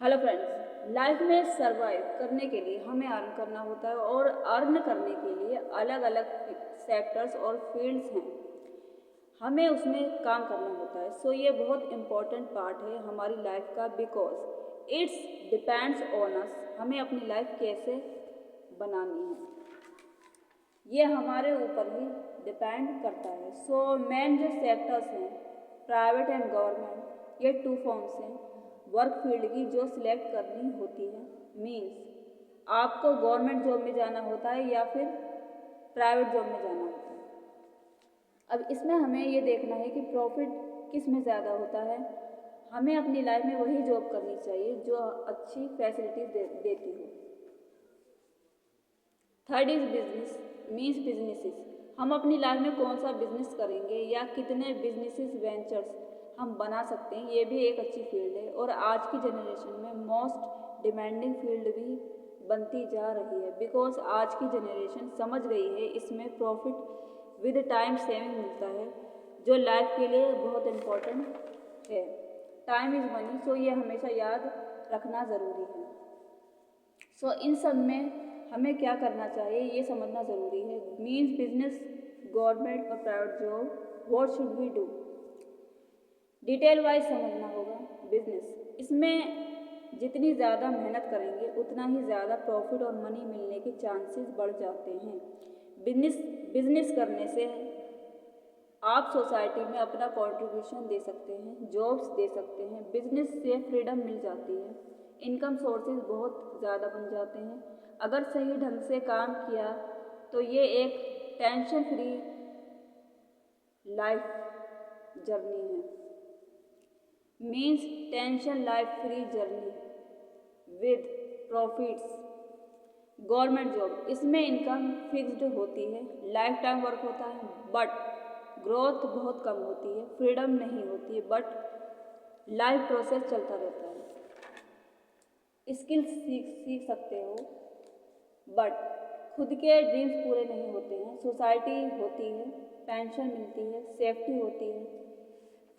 Hello friends, life में survive करने के लिए हमें अर्न करना होता है और अर्न करने के लिए अलग अलग सेक्टर्स और फील्ड्स हैं। हमें उसमें काम करना होता है। सो ये बहुत इम्पोर्टेंट पार्ट है हमारी लाइफ का, because it's depends on us. हमें अपनी लाइफ कैसे बनानी है ये हमारे ऊपर ही डिपेंड करता है। सो मेन जो सेक्टर्स हैं, प्राइवेट एंड गवर्नमेंट, ये टू फॉर्म्स हैं वर्क फील्ड की जो सिलेक्ट करनी होती है। मीन्स आपको गवर्नमेंट जॉब में जाना होता है या फिर प्राइवेट जॉब में जाना होता है। अब इसमें हमें ये देखना है कि प्रॉफिट किस में ज़्यादा होता है। हमें अपनी लाइफ में वही जॉब करनी चाहिए जो अच्छी फैसिलिटीज देती हो। Third is business, means businesses. हम अपनी लाइफ में कौन सा बिजनेस करेंगे या कितने बिजनेसेस वेंचर्स हम बना सकते हैं, ये भी एक अच्छी फील्ड है और आज की जनरेशन में मोस्ट डिमांडिंग फील्ड भी बनती जा रही है। बिकॉज आज की जनरेशन समझ गई है इसमें प्रॉफिट विद टाइम सेविंग मिलता है, जो लाइफ के लिए बहुत इम्पोर्टेंट है। टाइम इज़ मनी, सो ये हमेशा याद रखना ज़रूरी है। सो इन सब में हमें क्या करना चाहिए ये समझना ज़रूरी है। मीन्स बिजनेस, गवर्नमेंट और private job, what should we do, detail wise समझना होगा। बिजनेस, इसमें जितनी ज़्यादा मेहनत करेंगे उतना ही ज़्यादा प्रॉफिट और मनी मिलने के चांसेस बढ़ जाते हैं। बिजनेस करने से आप सोसाइटी में अपना कंट्रीब्यूशन दे सकते हैं, जॉब्स दे सकते हैं। बिजनेस से फ्रीडम मिल जाती है, इनकम सोर्सेज बहुत ज़्यादा बन जाते हैं। अगर सही ढंग से काम किया तो ये एक टेंशन फ्री लाइफ जर्नी है। Means tension life free journey with profits. Government job, इसमें इनकम फिक्स्ड होती है, लाइफ टाइम वर्क होता है, बट ग्रोथ बहुत कम होती है, फ्रीडम नहीं होती है, बट लाइफ प्रोसेस चलता रहता है। स्किल्स सीख सकते हो, बट खुद के ड्रीम्स पूरे नहीं होते हैं। सोसाइटी होती है, पेंशन मिलती है, सेफ्टी होती है,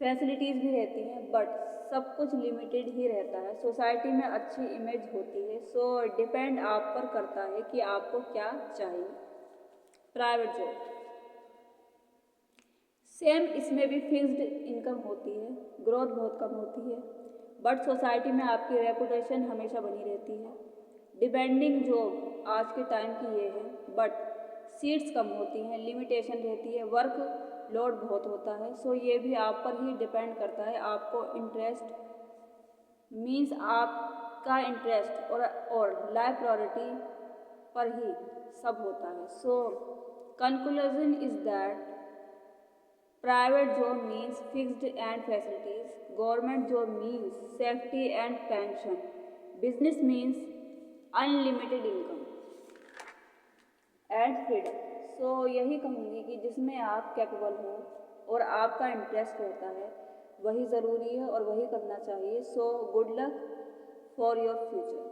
फैसिलिटीज़ भी रहती हैं, बट सब कुछ लिमिटेड ही रहता है। सोसाइटी में अच्छी इमेज होती है। सो डिपेंड आप पर करता है कि आपको क्या चाहिए। प्राइवेट जॉब सेम, इसमें भी फिक्स्ड इनकम होती है, ग्रोथ बहुत कम होती है, बट सोसाइटी में आपकी रेपुटेशन हमेशा बनी रहती है। डिपेंडिंग जॉब आज के टाइम की ये है, बट सीट्स कम होती हैं, लिमिटेशन रहती है, वर्क लोड बहुत होता है। सो ये भी आप पर ही डिपेंड करता है। आपको इंटरेस्ट, मीन्स आपका इंटरेस्ट और लाइफ प्रायोरिटी पर ही सब होता है। So conclusion is that private job means fixed and facilities, government job means safety and pension, business means unlimited income and freedom. So यही कहूँगी कि जिसमें आप कैपेबल हो और आपका इंटरेस्ट रहता है वही ज़रूरी है और वही करना चाहिए। So good luck for your future.